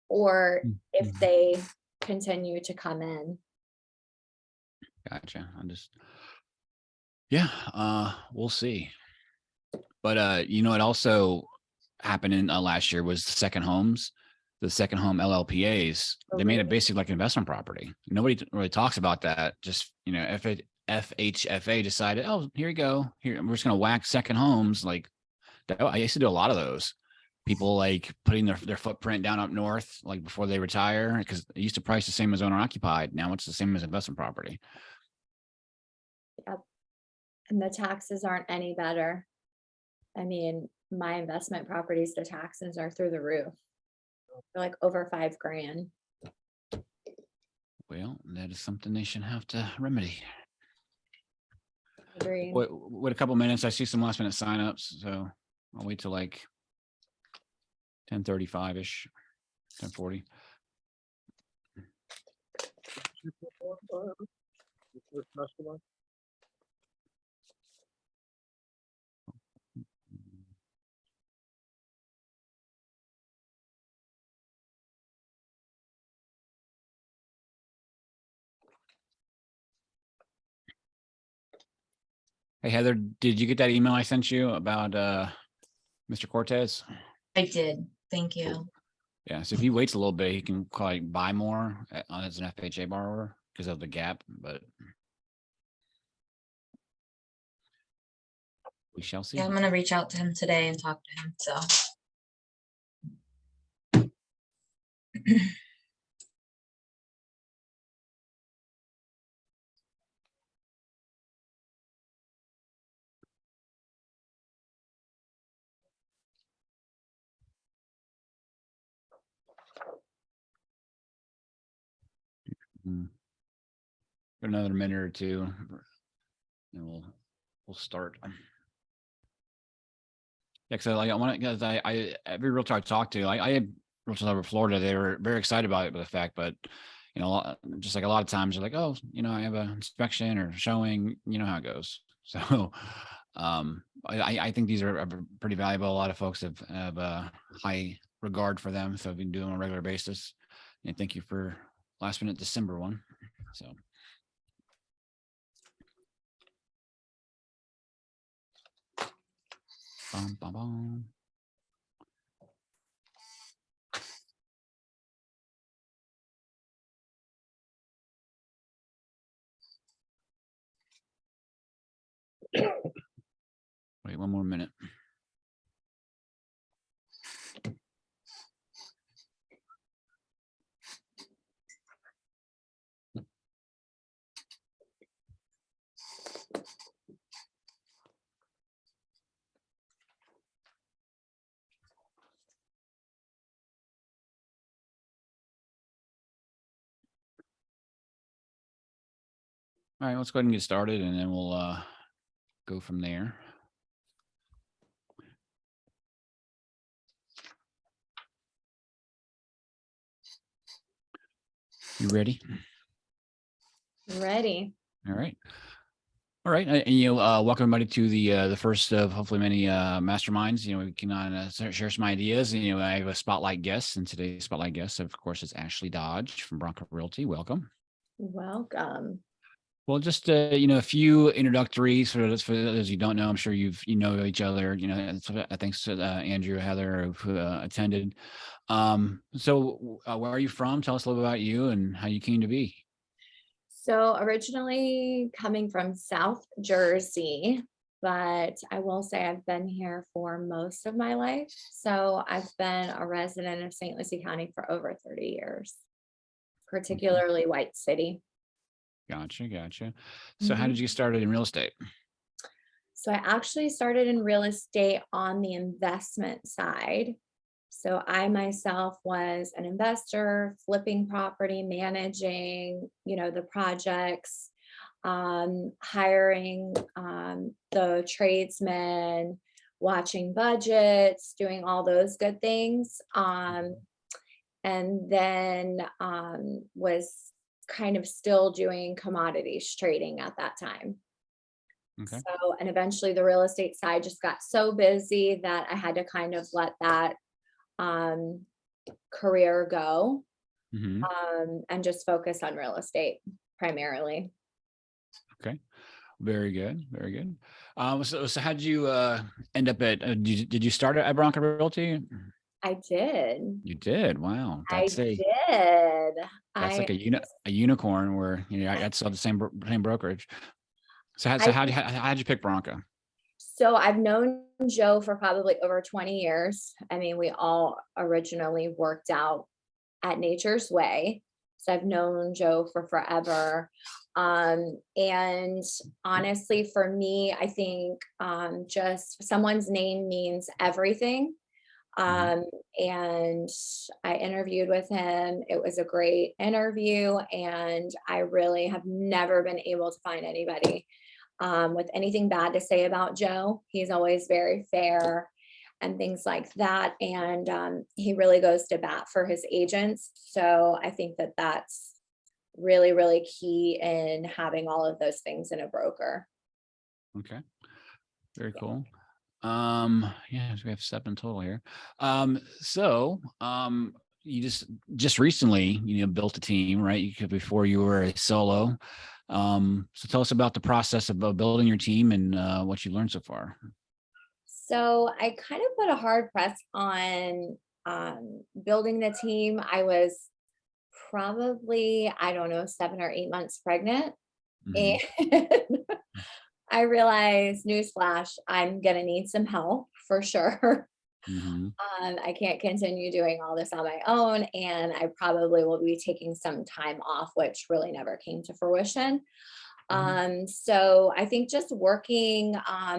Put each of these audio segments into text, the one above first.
or if Mhm. they continue to come in. Gotcha. Yeah, we'll see. But you know, it also happened in last year was the second home LLPAs. Oh, They made really? it basically like an investment property. Nobody really talks about that. Just, you know, FHFA decided, oh, here you go. Here, we're just going to whack second homes. Like that, I used to do a lot of those. People like putting their footprint down up north, like before they retire, because it used to price the same as owner occupied. Now it's the same as investment property. Yep. And the taxes aren't any better. I mean, my investment properties, the taxes are through the roof. They're like over 5 grand. Well, that is something they should have to remedy. Agreed. Wait a couple minutes. I see some last minute signups, so I'll wait till like 10:35 ish, 10:40. Mastermind. Hey Heather, did you get that email I sent you about Mr. Cortez? I did. Thank you. Yeah, so if he waits a little bit, he can probably buy more as an FHA borrower because of the gap, but we shall see. Yeah, I'm gonna reach out to him today and talk to him. So Mm. Got another minute or two, and we'll start. Yeah, because I want to, because I every realtor I talked to, I had realtors over Florida, they were very excited about it, but the fact, but you know, just like a lot of times they're like, oh, you know, I have an inspection or showing, you know how it goes. So, I think these are pretty valuable. A lot of folks have high regard for them, so I've been doing them on a regular basis. And thank you for last minute December one. So. Bum, bum, bum. Wait, one more minute. All right, let's go ahead and get started, and then we'll go from there. You ready? Ready. All right. All right. And you know, welcome everybody to the first of hopefully many masterminds. You know, we can share some ideas. And, you know, I have a spotlight guest, and today's spotlight guest, of course, is Ashley Dodge from Branca Realty. Welcome. Welcome. Well, just you know, a few introductory for those you don't know. I'm sure you know each other. You know, thanks to Andrew, Heather, who attended. So where are you from? Tell us a little bit about you and how you came to be. So originally coming from South Jersey, but I will say I've been here for most of my life. So I've been a resident of St. Lucie County for over 30 years, particularly White City. Gotcha. So how Mhm. did you get started in real estate? So I actually started in real estate on the investment side. So I myself was an investor, flipping property, managing, the projects, hiring the tradesmen, watching budgets, doing all those good things. And then was kind of still doing commodities trading at that time. Okay. So, and eventually the real estate side just got so busy that I had to kind of let that um, career go, Mhm. and just focus on real estate primarily. Okay. Very good. Very good. So how did you end up at? Did you start at Branca Realty? I did. You did. Wow, I did. that's I like a unicorn where I saw the same brokerage. So I how'd you pick Branca? so I've known Joe for probably over 20 years. I mean, we all originally worked out at Nature's Way. So I've known Joe for forever. And honestly, for me, I think just someone's name means everything. Mhm. Um, and I interviewed with him. It was a great interview, and I really have never been able to find anybody with anything bad to say about Joe. He's always very fair and things like that. And he really goes to bat for his agents. So I think that that's really, really key in having all of those things in a broker. Okay. Very cool. Yeah, so we have 7 total here. You just recently, built a team, right? Before you were a solo. So tell us about the process of building your team and what you've learned so far. So I kind of put a hard press on building the team. I was probably, I don't know, 7 or 8 months pregnant. And Mhm. I realized, newsflash, I'm going to need some help for sure. Mhm. I can't continue doing all this on my own, and I probably will be taking some time off, which really never came to fruition. Mhm. So I think just working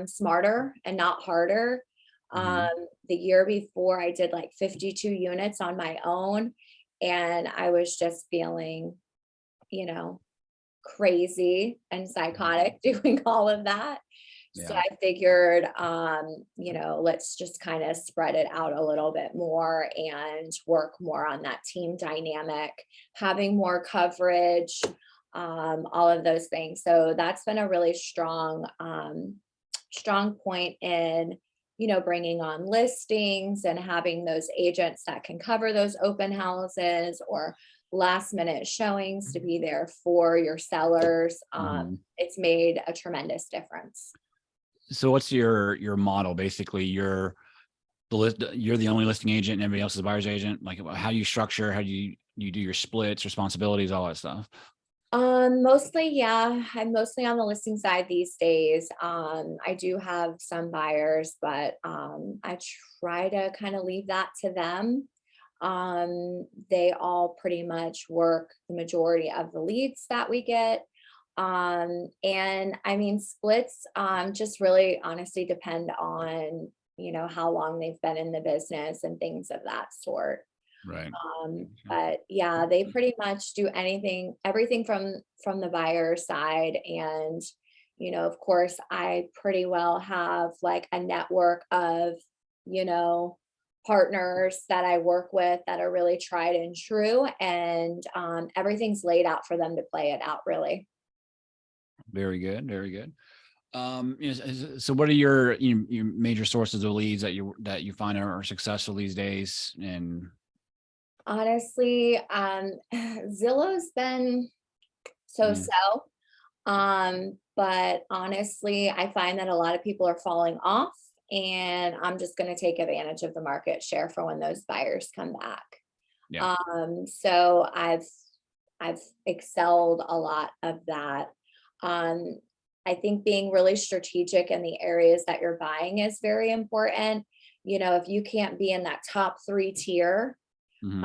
smarter and not harder. Mhm. The year before, I did like 52 units on my own, and I was just feeling, you know, crazy and psychotic doing all of that. So Yeah. I figured, let's just kind of spread it out a little bit more and work more on that team dynamic, having more coverage, all of those things. So that's been a really strong point in, bringing on listings and having those agents that can cover those open houses or last minute showings to be there for your sellers. Mhm. It's made a tremendous difference. So what's your model? Basically, you're the only listing agent and everybody else is a buyer's agent. Like how you structure, how do you do your splits, responsibilities, all that stuff. Mostly, yeah. I'm mostly on the listing side these days. I do have some buyers, but I try to kind of leave that to them. They all pretty much work the majority of the leads that we get. And I mean, splits just really honestly depend on, how long they've been in the business and things of that sort. Right. But yeah, they pretty much do everything from the buyer side. And, of course, I pretty well have like a network of, you know, partners that I work with that are really tried and true. And everything's laid out for them to play it out, really. Very good. Very good. So what are your major sources of leads that you find are successful these days? And Honestly, Zillow's been mm, so-so. But honestly, I find that a lot of people are falling off, and I'm just going to take advantage of the market share for when those buyers come back. yeah. So I've excelled a lot of that. Um, I think being really strategic in the areas that you're buying is very important. If you can't be in that top 3 tier, Hmm.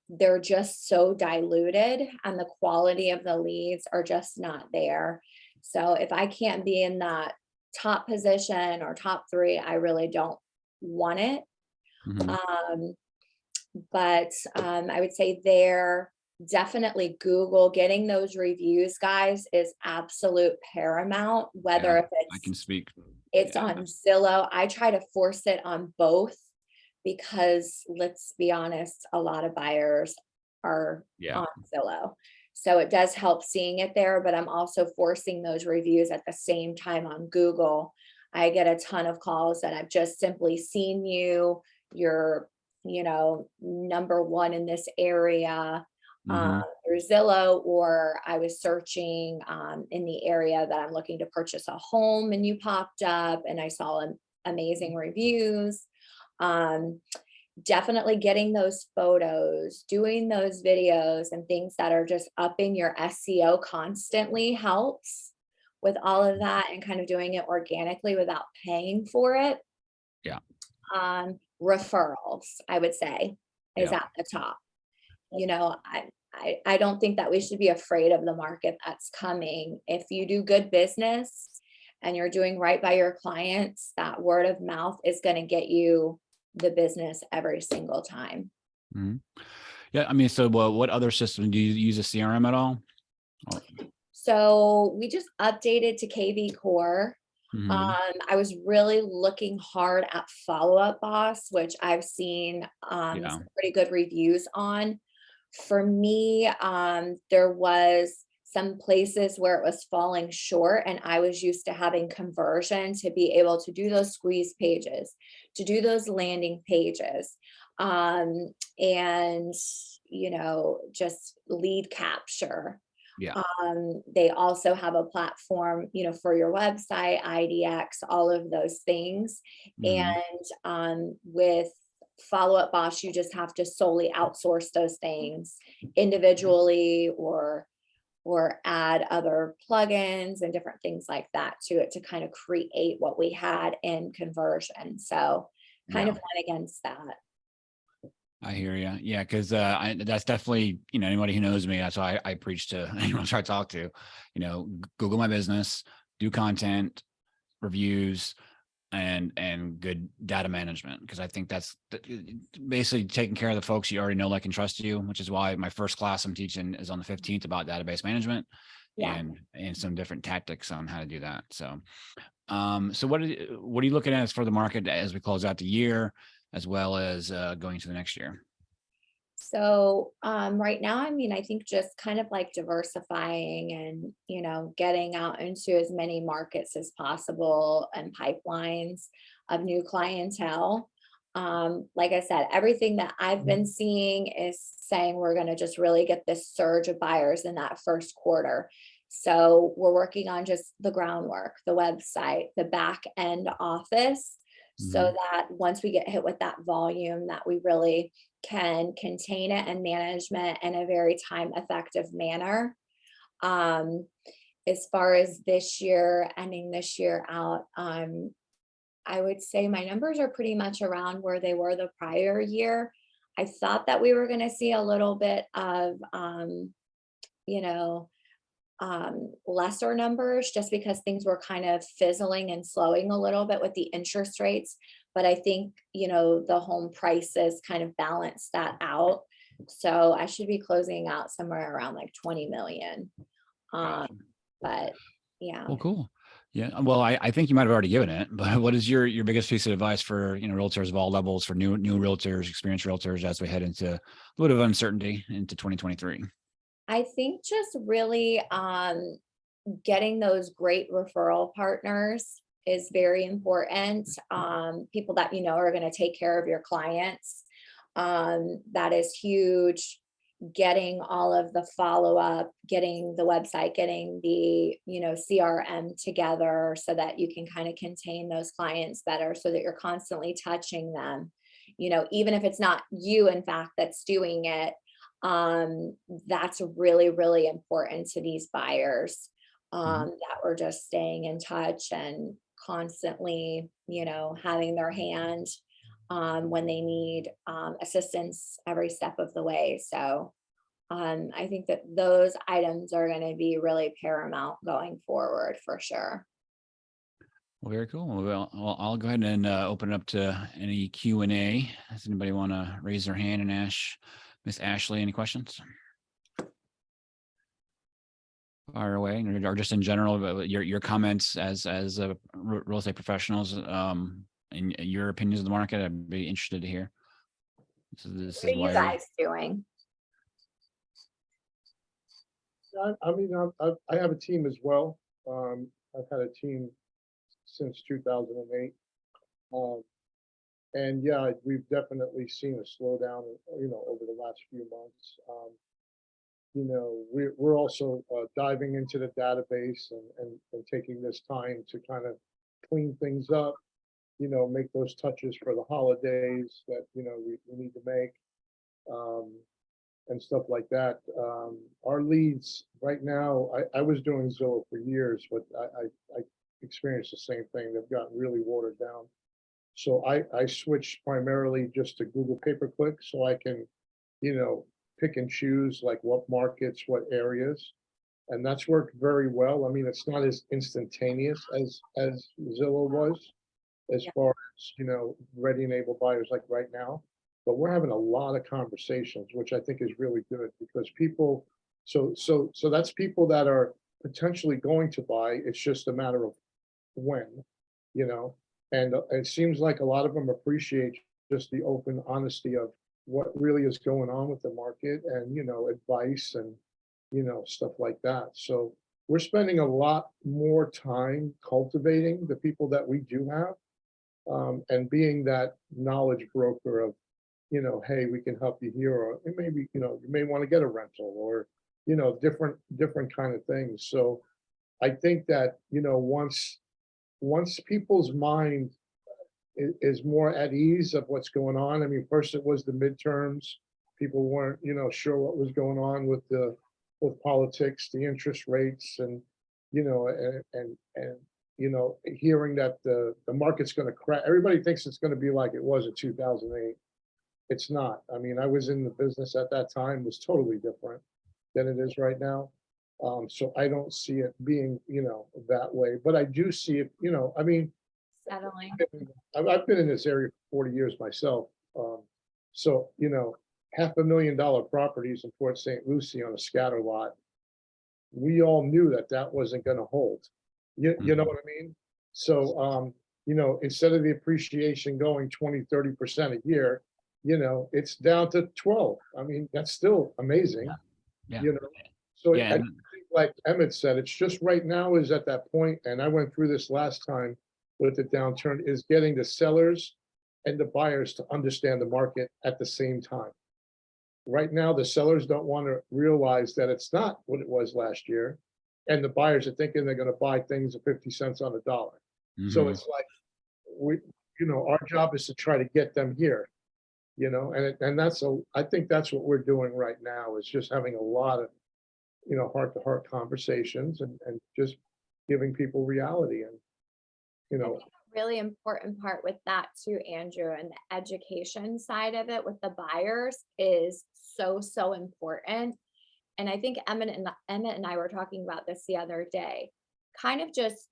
they're just so diluted and the quality of the leads are just not there. So if I can't be in that top position or top 3, I really don't want it. Hmm. Um, but I would say there definitely Google getting those reviews, guys, is absolute paramount, Yeah. whether if I it's can speak. it's Yeah. on Zillow. I try to force it on both because let's be honest, a lot of buyers are Yeah. on Zillow. So it does help seeing it there, but I'm also forcing those reviews at the same time on Google. I get a ton of calls that I've just simply seen you, your number one in this area Mhm. through Zillow, or I was searching in the area that I'm looking to purchase a home and you popped up and I saw amazing reviews. Um, Definitely getting those photos, doing those videos and things that are just upping your SEO constantly helps with all of that, and kind of doing it organically without paying for it. Yeah. Referrals, I would say, is Yeah. at the top. I don't think that we should be afraid of the market that's coming. If you do good business and you're doing right by your clients, that word of mouth is going to get you the business every single time. Mhm. Yeah. I mean, so what other system do you use a CRM at all? Or- So we just updated to KV Core. Mhm. I was really looking hard at Follow Up Boss, which I've seen Yeah. some pretty good reviews on. For me, there was some places where it was falling short, and I was used to having conversion to be able to do those squeeze pages, to do those landing pages, and just lead capture. Yeah. They also have a platform, for your website, IDX, all of those things. Mhm. And with Follow Up Boss, you just have to solely outsource those things individually, or add other plugins and different things like that to it to kind of create what we had in conversion. So kind Yeah. of went against that. I hear you. Yeah, because that's definitely, anybody who knows me, that's why I preach to anyone I try to talk to. Google my business, do content, reviews, and good data management, because I think that's basically taking care of the folks you already know, like, and trust you. Which is why my first class I'm teaching is on the 15th about database management Yeah. and some different tactics on how to do that. So what are you looking at as for the market as we close out the year, as well as going to the next year? So right now, I mean, I think just kind of like diversifying and, getting out into as many markets as possible and pipelines of new clientele. Like I said, everything that I've been seeing is saying we're going to just really get this surge of buyers in that first quarter. So we're working on just the groundwork, the website, the back end office, so Mhm. that once we get hit with that volume, that we really can contain it and management in a very time effective manner. Um, as far as this year, ending this year out, I would say my numbers are pretty much around where they were the prior year. I thought that we were going to see a little bit of, you know, lesser numbers, just because things were kind of fizzling and slowing a little bit with the interest rates. But I think, the home prices kind of balance that out. So I should be closing out somewhere around like 20 million. Um, Gotcha. but yeah. Well, cool. Yeah. Well, I think you might have already given it, but what is your biggest piece of advice for, realtors of all levels, for new realtors, experienced realtors, as we head into a little bit of uncertainty into 2023? I think just really getting those great referral partners is very important. People that are going to take care of your clients. That is huge. Getting all of the follow up, getting the website, getting the CRM together so that you can kind of contain those clients better, so that you're constantly touching them. Even if it's not you, in fact, that's doing it, that's really, really important to these buyers, Mhm. that we're just staying in touch and constantly, having their hand when they need assistance every step of the way. So I think that those items are going to be really paramount going forward for sure. Well, very cool. Well, I'll go ahead and open it up to any Q&A. Does anybody want to raise their hand and ask Miss Ashley any questions? Fire away, or just in general, your comments as real estate professionals, and your opinions of the market. I'd be interested to hear. This What is are you why. guys doing? I mean, I have a team as well. I've had a team since 2008. Um, And yeah, we've definitely seen a slowdown, over the last few months. We're also diving into the database and taking this time to kind of clean things up, make those touches for the holidays that, we need to make, um, and stuff like that. Our leads right now, I was doing Zillow for years, but I experienced the same thing. They've gotten really watered down. So I switched primarily just to Google pay-per-click so I can, you know, pick and choose like what markets, what areas. And that's worked very well. I mean, it's not as instantaneous as Zillow was as Yeah. far as, ready and able buyers like right now. But we're having a lot of conversations, which I think is really good because people, so that's people that are potentially going to buy. It's just a matter of when, you know, and it seems like a lot of them appreciate just the open honesty of what really is going on with the market and, advice and, stuff like that. So we're spending a lot more time cultivating the people that we do have, and being that knowledge broker of, hey, we can help you here, or maybe, you may want to get a rental or, different kind of things. So I think that, once people's mind is more at ease of what's going on. I mean, first it was the midterms. People weren't, sure what was going on with politics, the interest rates, and hearing that the market's going to crash. Everybody thinks it's going to be like it was in 2008. It's not. I mean, I was in the business at that time, was totally different than it is right now. So I don't see it being, that way, but I do see it, I mean, Settling. I've been in this area for 40 years myself. So, $500,000 properties in Port St. Lucie on a scatter lot. We all knew that that wasn't going to hold. You know what I mean? So, instead of the appreciation going 20-30% a year, it's down to 12. I mean, that's still amazing, Yeah. So Yeah. I think like Emmett said, it's just right now is at that point, and I went through this last time with the downturn, is getting the sellers and the buyers to understand the market at the same time. Right now, the sellers don't want to realize that it's not what it was last year, and the buyers are thinking they're going to buy things at 50 cents on the dollar. So Mhm. it's like our job is to try to get them here, and I think that's what we're doing right now is just having a lot of heart-to-heart conversations and just giving people reality and you I know think a really important part with that too, Andrew, and the education side of it with the buyers is so, so important. And I think Emmett and I were talking about this the other day. Kind of just,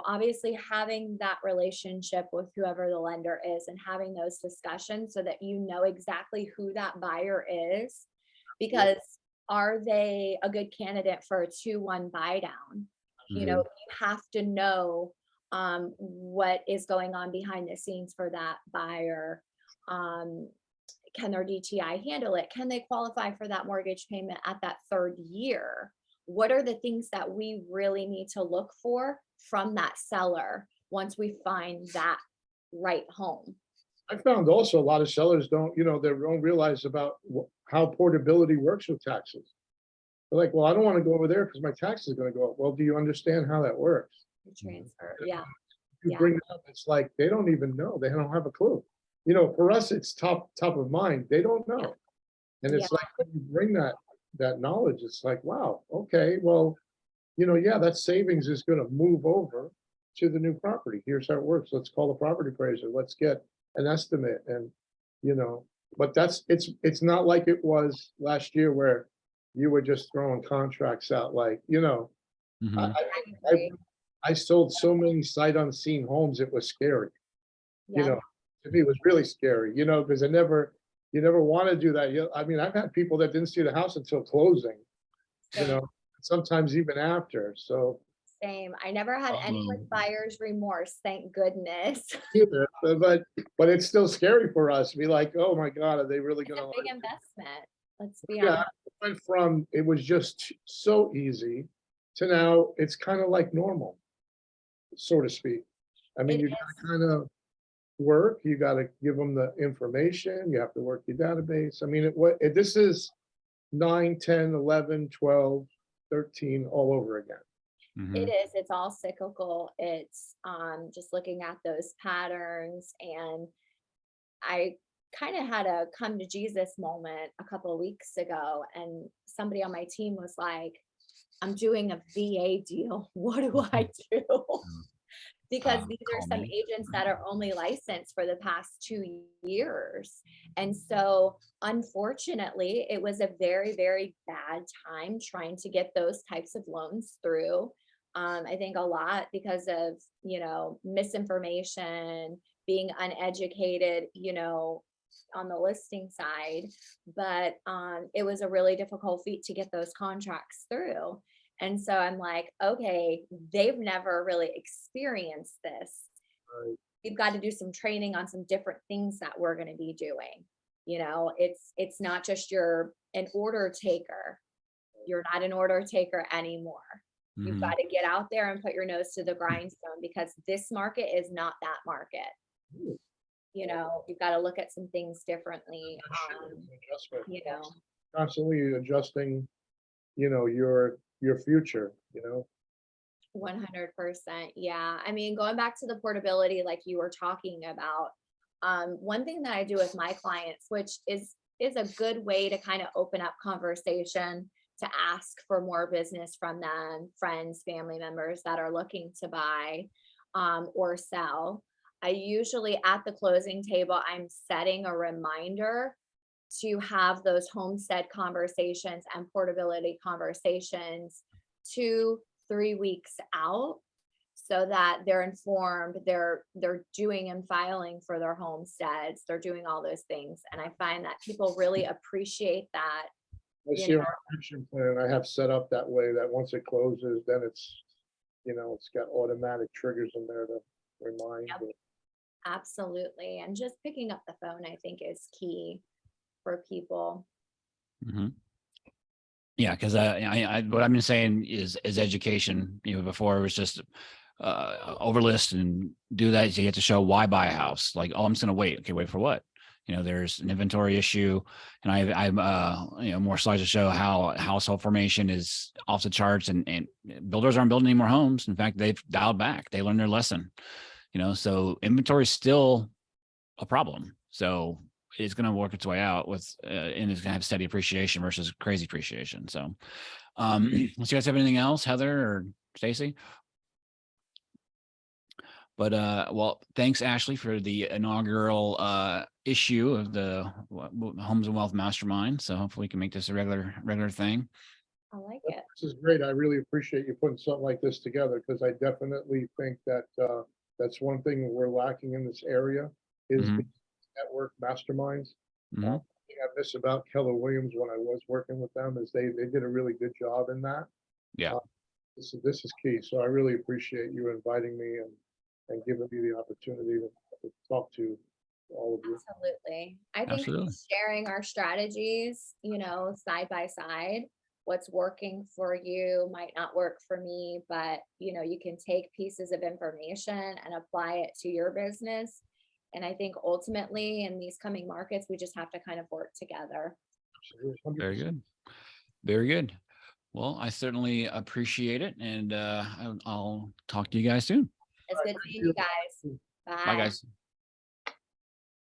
obviously having that relationship with whoever the lender is and having those discussions so that you know exactly who that buyer is. Because are they a good candidate for a 2-1 buy down? You have to know what is going on behind the scenes for that buyer. Can their DTI handle it? Can they qualify for that mortgage payment at that third year? What are the things that we really need to look for from that seller once we find that right home? I found also a lot of sellers they don't realize about how portability works with taxes. They're like, well, I don't want to go over there because my taxes are going to go up. Well, do you understand how that works? The transfer, yeah. You Yeah. bring it up, it's like they don't even know. They don't have a clue. For us, it's top of mind. They don't know. And it's like when you bring that knowledge, it's like, wow, okay, well, yeah, that savings is going to move over to the new property. Here's how it works. Let's call the property appraiser. Let's get an estimate. And, but it's not like it was last year where you were just throwing contracts out like, Mhm. I, I agree. I sold so many sight unseen homes, it was scary. Yeah. To me, it was really scary, because you never want to do that. I mean, I've had people that didn't see the house until closing, Same. sometimes even after. So, Same. I never had any with buyer's remorse, thank goodness. either, but it's still scary for us to be like, oh my God, are they really It's a going big investment. Let's be Yeah, honest. it went from it was just so easy to now it's kind of like normal, so to speak. I mean, It you is. gotta kind of work, you gotta give them the information, you have to work your database. I mean, this is 9, 10, 11, 12, 13 all over again. It is, it's all cyclical. It's just looking at those patterns. And I kind of had a come to Jesus moment a couple of weeks ago, and somebody on my team was like, I'm doing a VA deal. What do I do? Because these are Call some me. agents that are only licensed for the past 2 years. And so unfortunately, it was a very, very bad time trying to get those types of loans through. I think a lot because of, misinformation, being uneducated, on the listing side. But it was a really difficult feat to get those contracts through. And so I'm like, okay, they've never really experienced this. Right. We've got to do some training on some different things that we're going to be doing. It's not just you're an order taker. You're not an order taker anymore. You've got to get out there and put your nose to the grindstone, because this market is not that market. Ooh. You've got to look at some things differently. Adjustment. Constantly adjusting, your future, 100%. Yeah. I mean, going back to the portability, like you were talking about, one thing that I do with my clients, which is a good way to kind of open up conversation, to ask for more business from them, friends, family members that are looking to buy or sell. I usually at the closing table, I'm setting a reminder to have those homestead conversations and portability conversations 2-3 weeks out, so that they're informed, they're doing and filing for their homesteads, they're doing all those things. And I find that people really appreciate that. I see our action plan I have set up that way, that once it closes, then it's got automatic triggers in there to remind. Yep. Absolutely. And just picking up the phone, I think, is key for people. Yeah, because what I've been saying is education. Before it was just overlist and do that. So you have to show why buy a house. Like, oh, I'm just gonna wait. Okay, wait for what? There's an inventory issue, and I'm more slides to show how household formation is off the charts, and builders aren't building any more homes. In fact, they've dialed back. They learned their lesson. So inventory is still a problem. So it's going to work its way out and it's going to have steady appreciation versus crazy appreciation. So, unless you guys have anything else, Heather or Stacy? But well, thanks, Ashley, for the inaugural issue of the Homes and Wealth Mastermind. So hopefully we can make this a regular thing. I like it. This is great. I really appreciate you putting something like this together, because I definitely think that that's one thing we're lacking in this area is the network masterminds. The thing I miss about Keller Williams when I was working with them is they did a really good job in that. Yeah. This is key. So I really appreciate you inviting me and giving me the opportunity to talk to all of you. Absolutely. I think Absolutely. sharing our strategies, side by side, what's working for you might not work for me, but you can take pieces of information and apply it to your business. And I think ultimately in these coming markets, we just have to kind of work together. Very good. Very good. Well, I certainly appreciate it. And I'll talk to you guys soon. It's good seeing you guys. Bye, guys.